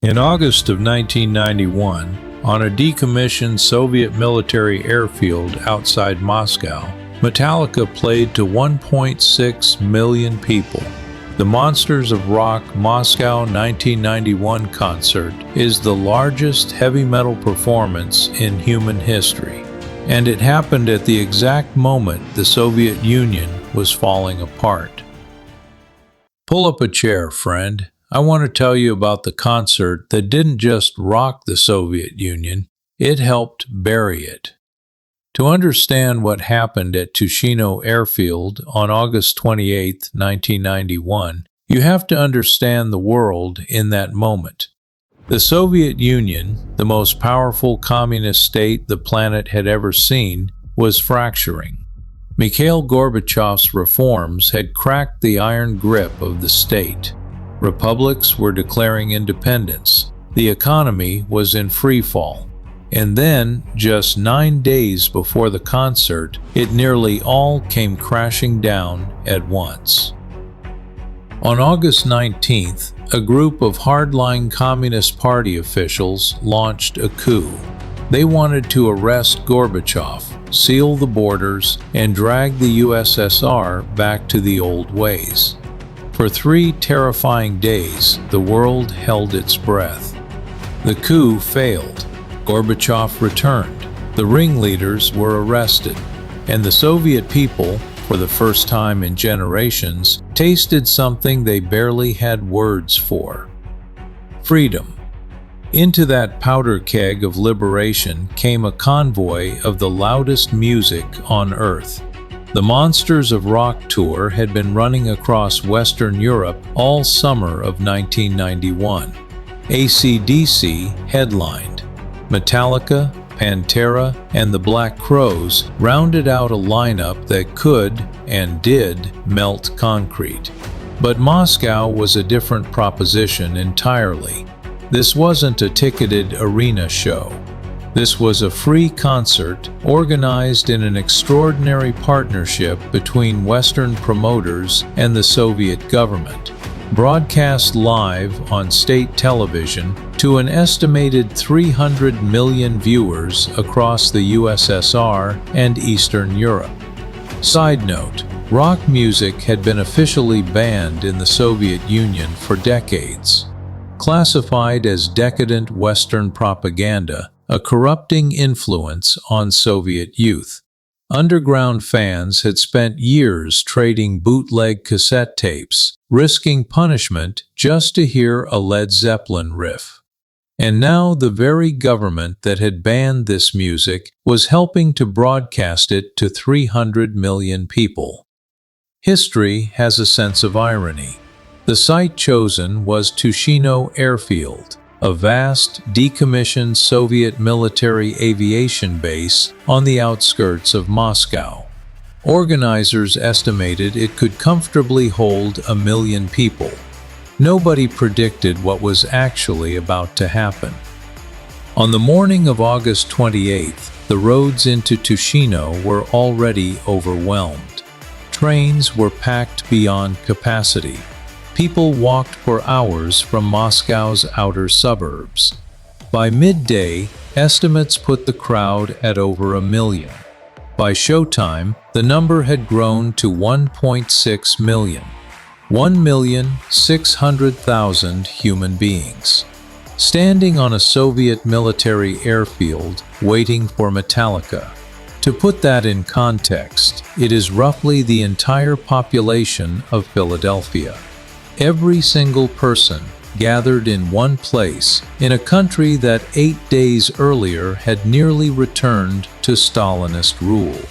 In August of 1991, on a decommissioned Soviet military airfield outside Moscow, Metallica played to 1.6 million people. The Monsters of Rock Moscow 1991 concert is the largest heavy metal performance in human history, and it happened at the exact moment the Soviet Union was falling apart. Pull up a chair, friend. I want to tell you about the concert that didn't just rock the Soviet Union, it helped bury it. To understand what happened at Tushino Airfield on August 28, 1991, you have to understand the world in that moment. The Soviet Union, the most powerful communist state the planet had ever seen, was fracturing. Mikhail Gorbachev's reforms had cracked the iron grip of the state. Republics were declaring independence. The economy was in free fall. And then, just 9 days before the concert, it nearly all came crashing down at once. On August 19th, a group of hardline Communist Party officials launched a coup. They wanted to arrest Gorbachev, seal the borders, and drag the USSR back to the old ways. For 3 terrifying days, the world held its breath. The coup failed. Gorbachev returned, the ringleaders were arrested, and the Soviet people, for the first time in generations, tasted something they barely had words for: freedom. Into that powder keg of liberation came a convoy of the loudest music on Earth. The Monsters of Rock tour had been running across Western Europe all summer of 1991. AC/DC headlined. Metallica, Pantera, and the Black Crowes rounded out a lineup that could, and did, melt concrete. But Moscow was a different proposition entirely. This wasn't a ticketed arena show. This was a free concert organized in an extraordinary partnership between Western promoters and the Soviet government, broadcast live on state television to an estimated 300 million viewers across the USSR and Eastern Europe. Side note, rock music had been officially banned in the Soviet Union for decades. Classified as decadent Western propaganda, a corrupting influence on Soviet youth. Underground fans had spent years trading bootleg cassette tapes, risking punishment just to hear a Led Zeppelin riff. And now the very government that had banned this music was helping to broadcast it to 300 million people. History has a sense of irony. The site chosen was Tushino Airfield, a vast, decommissioned Soviet military aviation base on the outskirts of Moscow. Organizers estimated it could comfortably hold 1 million people. Nobody predicted what was actually about to happen. On the morning of August 28th, the roads into Tushino were already overwhelmed. Trains were packed beyond capacity. People walked for hours from Moscow's outer suburbs. By midday, estimates put the crowd at over 1 million. By showtime, the number had grown to 1.6 million. 1,600,000 human beings. Standing on a Soviet military airfield, waiting for Metallica. To put that in context, it is roughly the entire population of Philadelphia. Every single person gathered in one place in a country that 8 days earlier had nearly returned to Stalinist rule.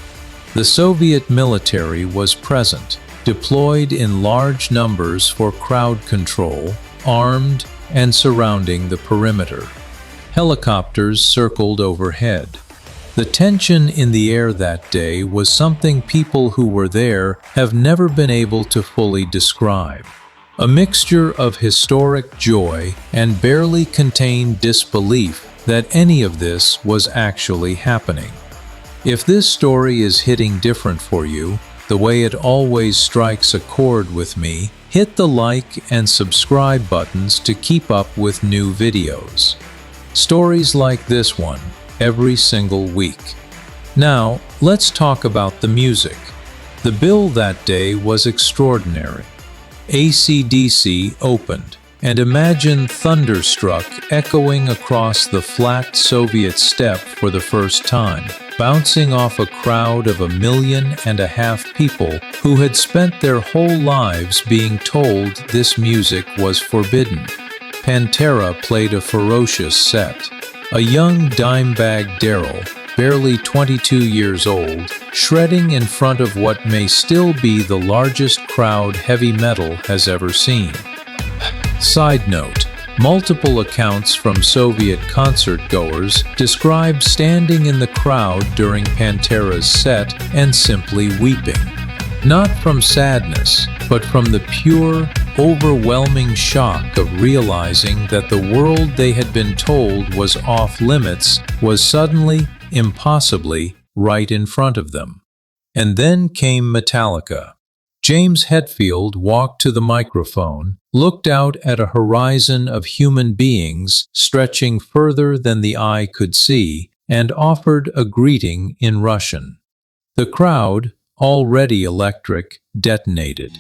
The Soviet military was present, deployed in large numbers for crowd control, armed and surrounding the perimeter. Helicopters circled overhead. The tension in the air that day was something people who were there have never been able to fully describe. A mixture of historic joy and barely contained disbelief that any of this was actually happening. If this story is hitting different for you, the way it always strikes a chord with me, Hit the like and subscribe buttons to keep up with new videos. Stories like this one every single week. Now, let's talk about the music. The bill that day was extraordinary. AC/DC opened, and imagine Thunderstruck echoing across the flat Soviet steppe for the first time, bouncing off a crowd of 1.5 million people who had spent their whole lives being told this music was forbidden. Pantera played a ferocious set. A young dimebag Daryl, barely 22 years old, shredding in front of what may still be the largest crowd heavy metal has ever seen. Side note, multiple accounts from Soviet concert-goers describe standing in the crowd during Pantera's set and simply weeping. Not from sadness, but from the pure, overwhelming shock of realizing that the world they had been told was off limits was suddenly, impossibly, right in front of them. And then came Metallica. James Hetfield walked to the microphone, looked out at a horizon of human beings stretching further than the eye could see, and offered a greeting in Russian. The crowd, already electric, detonated.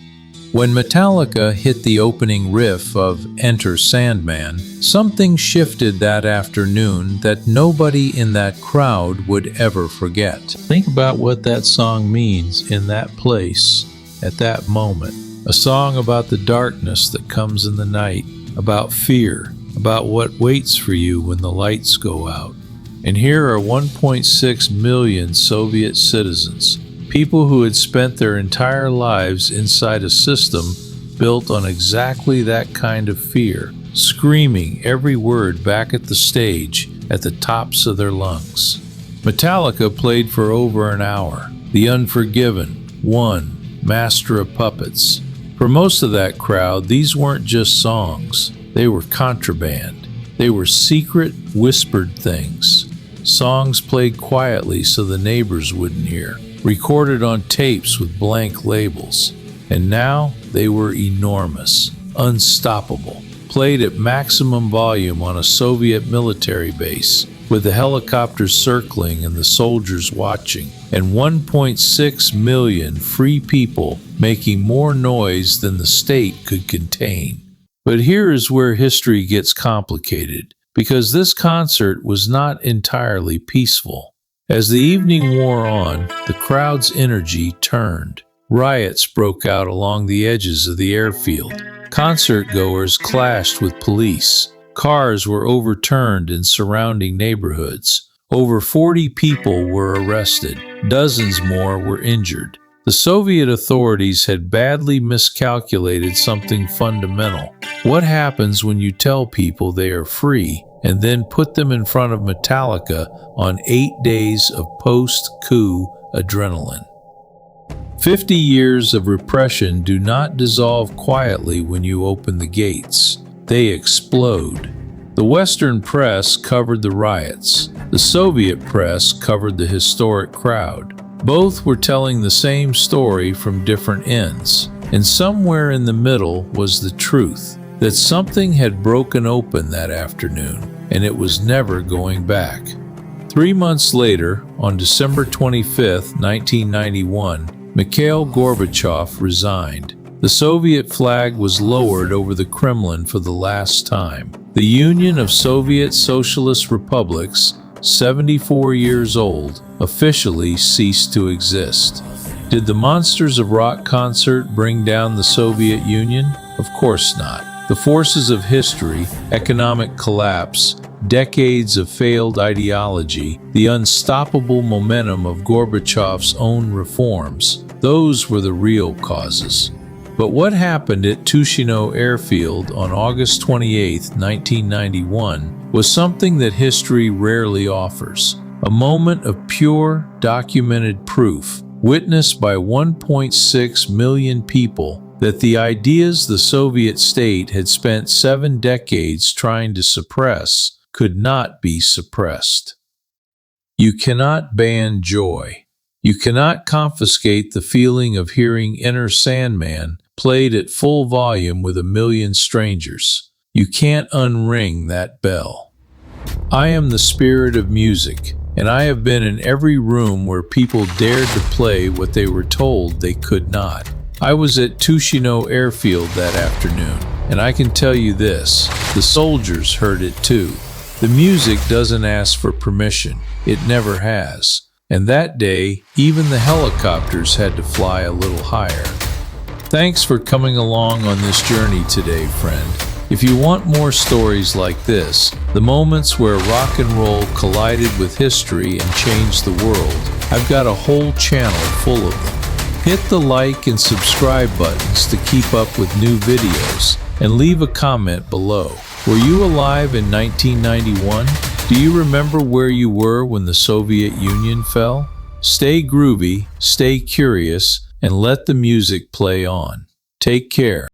When Metallica hit the opening riff of Enter Sandman, something shifted that afternoon that nobody in that crowd would ever forget. Think about what that song means in that place, at that moment. A song about the darkness that comes in the night, about fear, about what waits for you when the lights go out. And here are 1.6 million Soviet citizens, people who had spent their entire lives inside a system built on exactly that kind of fear, screaming every word back at the stage at the tops of their lungs. Metallica played for over an hour. The Unforgiven, One, Master of Puppets. For most of that crowd, these weren't just songs. They were contraband. They were secret, whispered things. Songs played quietly so the neighbors wouldn't hear, recorded on tapes with blank labels. And now they were enormous, unstoppable, played at maximum volume on a Soviet military base, with the helicopters circling and the soldiers watching, and 1.6 million free people making more noise than the state could contain. But here is where history gets complicated, because this concert was not entirely peaceful. As the evening wore on, the crowd's energy turned. Riots broke out along the edges of the airfield. Concert-goers clashed with police. Cars were overturned in surrounding neighborhoods. Over 40 people were arrested. Dozens more were injured. The Soviet authorities had badly miscalculated something fundamental. What happens when you tell people they are free and then put them in front of Metallica on 8 days of post-coup adrenaline? 50 years of repression do not dissolve quietly when you open the gates. They explode. The Western press covered the riots. The Soviet press covered the historic crowd. Both were telling the same story from different ends. And somewhere in the middle was the truth, that something had broken open that afternoon, and it was never going back. 3 months later, on December 25, 1991, Mikhail Gorbachev resigned. The Soviet flag was lowered over the Kremlin for the last time. The Union of Soviet Socialist Republics, 74 years old, officially ceased to exist. Did the Monsters of Rock concert bring down the Soviet Union? Of course not. The forces of history, economic collapse, decades of failed ideology, the unstoppable momentum of Gorbachev's own reforms, those were the real causes. But what happened at Tushino Airfield on August 28, 1991, was something that history rarely offers. A moment of pure, documented proof, witnessed by 1.6 million people, that the ideas the Soviet state had spent 7 decades trying to suppress could not be suppressed. You cannot ban joy. You cannot confiscate the feeling of hearing Enter Sandman played at full volume with 1,000,000 strangers. You can't unring that bell. I am the spirit of music, and I have been in every room where people dared to play what they were told they could not. I was at Tushino Airfield that afternoon, and I can tell you this, the soldiers heard it too. The music doesn't ask for permission. It never has. And that day, even the helicopters had to fly a little higher. Thanks for coming along on this journey today, friend. If you want more stories like this, the moments where rock and roll collided with history and changed the world, I've got a whole channel full of them. Hit the like and subscribe buttons to keep up with new videos, and leave a comment below. Were you alive in 1991? Do you remember where you were when the Soviet Union fell? Stay groovy, stay curious, and let the music play on. Take care.